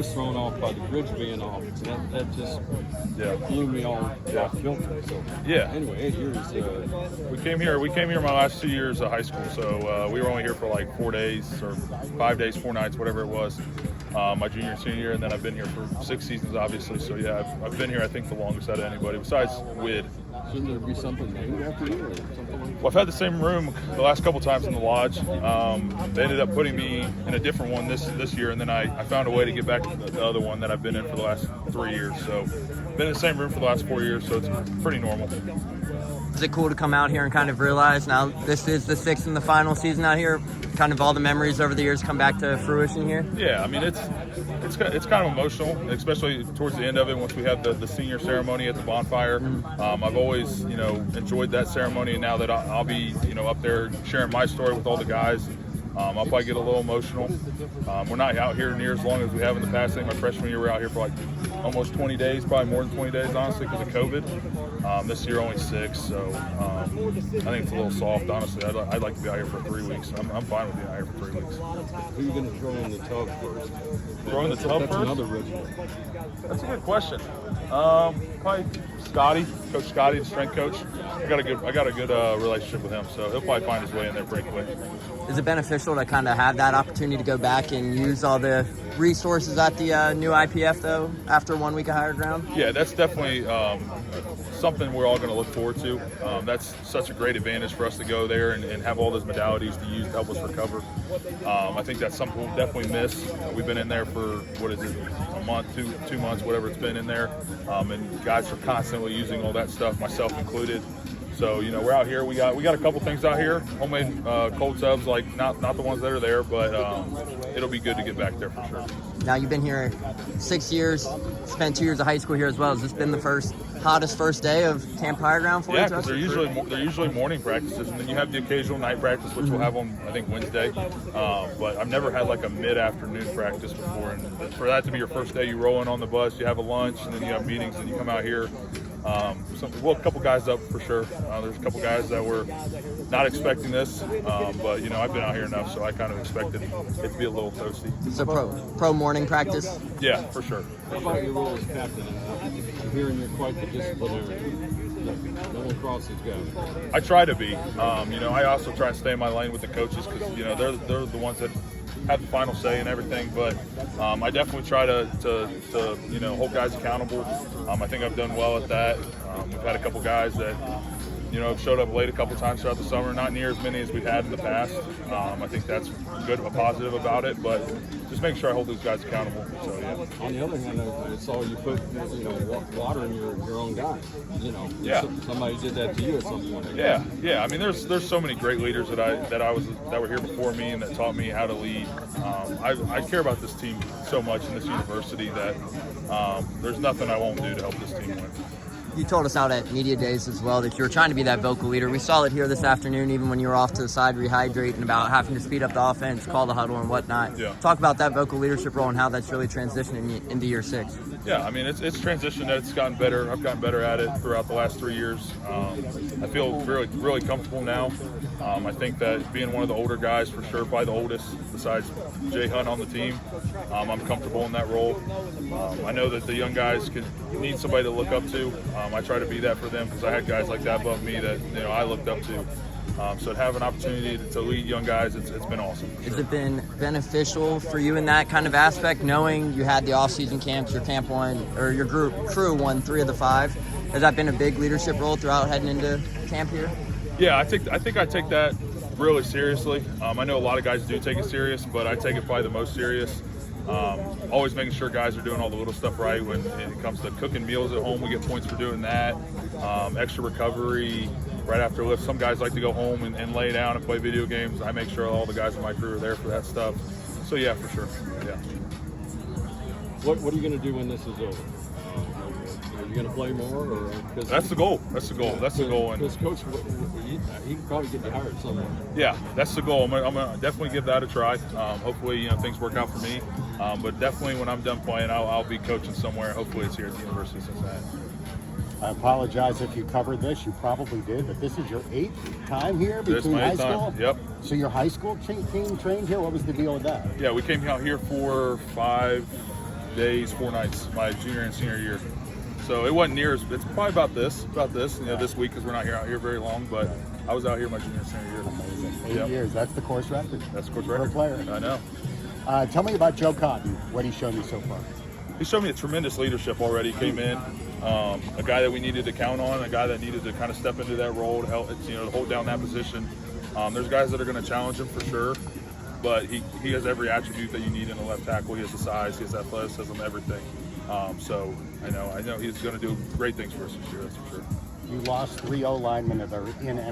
was thrown off by the bridge being off. That just blew me off kilter. So anyway, 8 years. We came here my last 2 years of high school, so we were only here for like 4 days or 5 days, 4 nights, whatever it was. My junior and senior year, and then I've been here for 6 seasons, obviously. So I've been here, I think, the longest out of anybody besides Wid. Shouldn't there be something named after you or something like that? Well, I've had the same room the last couple times in the lodge. They ended up putting me in a different one this year, and then I found a way to get back to the other one that I've been in for the last 3 years. So been in the same room for the last 4 years, so it's pretty normal. Is it cool to come out here and kind of realize now this is the 6th and the final season out here? Kind of all the memories over the years come back to fruition here? Yeah, I mean, it's kind of emotional, especially towards the end of it once we had the senior ceremony at the bonfire. I've always, enjoyed that ceremony, and now that I'll be, up there sharing my story with all the guys, I'll probably get a little emotional. We're not out here near as long as we have in the past. I think my freshman year we were out here for like almost 20 days, probably more than 20 days, honestly, because of COVID. This year only 6, so I think it's a little soft, honestly. I'd like to be out here for 3 weeks. I'm fine with being out here for 3 weeks. Who are you going to throw in the tub first? Throw in the tub That's first? another original. That's a good question. Probably Scotty, Coach Scotty, the strength coach. I got a good relationship with him, so he'll probably find his way in there pretty quick. Is it beneficial to kind of have that opportunity to go back and use all the resources at the new IPF, though, after 1 week of higher ground? Yeah, that's definitely something we're all going to look forward to. That's such a great advantage for us to go there and have all those modalities to use to help us recover. I think that's something we'll definitely miss. We've been in there for, a month, two months, whatever it's been in there. And guys are constantly using all that stuff, myself included. So, we're out here. We got a couple things out here. Homemade cold tubs, like not the ones that are there, but it'll be good to get back there for sure. Now, you've been here 6 years, spent 2 years of high school here as well. Has this been the hottest first day of Camp Higher Ground for you? Yeah, because they're usually morning practices, and then you have the occasional night practice, which we'll have on, I think, Wednesday. But I've never had like a mid-afternoon practice before, and for that to be your first day, you roll in on the bus, you have a lunch, and then you have meetings, and you come out here. A couple guys up for sure. There's a couple guys that were not expecting this, but I've been out here enough, so I kind of expected it to be a little toasty. So pro morning practice? Yeah, for sure. How about your role as captain? I'm hearing you're quite the disciplinarian. No one crosses go. I try to be. I also try to stay in my lane with the coaches because they're the ones that have the final say and everything. But I definitely try to hold guys accountable. I think I've done well at that. We've had a couple guys that have showed up late a couple times throughout the summer. Not near as many as we've had in the past. I think that's a positive about it. But just make sure I hold those guys accountable. So yeah. On the other hand, I saw you put water in your own guys. Yeah. Somebody did that to you at some point. Yeah. I mean, there's so many great leaders that were here before me and that taught me how to lead. I care about this team so much in this university that there's nothing I won't do to help this team win. You told us out at media days as well that you were trying to be that vocal leader. We saw it here this afternoon, even when you were off to the side rehydrating, about having to speed up the offense, call the huddle and whatnot. Yeah. Talk about that vocal leadership role and how that's really transitioning into year 6. Yeah, I mean, it's transitioned. It's gotten better. I've gotten better at it throughout the last 3 years. I feel really, really comfortable now. I think that being one of the older guys, for sure, probably the oldest besides Jay Hunt on the team, I'm comfortable in that role. I know that the young guys need somebody to look up to. I try to be that for them because I had guys like that above me that I looked up to. So to have an opportunity to lead young guys, it's been awesome. Has it been beneficial for you in that kind of aspect, knowing you had the off-season camps, your camp won, or your crew won 3 of the 5? Has that been a big leadership role throughout heading into camp here? Yeah, I think I take that really seriously. I know a lot of guys do take it serious, but I take it probably the most serious. Always making sure guys are doing all the little stuff right. When it comes to cooking meals at home, we get points for doing that. Extra recovery right after lift. Some guys like to go home and lay down and play video games. I make sure all the guys in my crew are there for that stuff. So yeah, for sure. Yeah. What are you going to do when this is over? Are you going to play more? Or that's the goal. That's the goal. Because Coach, he can probably get you hired somewhere. Yeah, that's the goal. I'm gonna definitely give that a try. Hopefully, things work out for me. But definitely, when I'm done playing, I'll be coaching somewhere. Hopefully, it's here at the University of Cincinnati. I apologize if you covered this. You probably did, but this is your 8th time here between high school? Yep. So your high school team trained here? What was the deal with that? Yeah, we came out here for days, 4 nights, my junior and senior year. So it wasn't near. It's probably about this. This week because we're not out here very long. But I was out here my junior and senior year. Amazing. 8 years. That's the course record. That's the course For a record. player. I know. Tell me about Joe Cotton. What he's shown you so far. He showed me a tremendous leadership already. He came in, a guy that we needed to count on, a guy that needed to kind of step into that role to help, to hold down that position. There's guys that are going to challenge him for sure, but he has every attribute that you need in a left tackle. He has the size, he has athleticism, everything. So I know he's going to do great things for us this year. That's for sure. You lost 3 O linemen that are in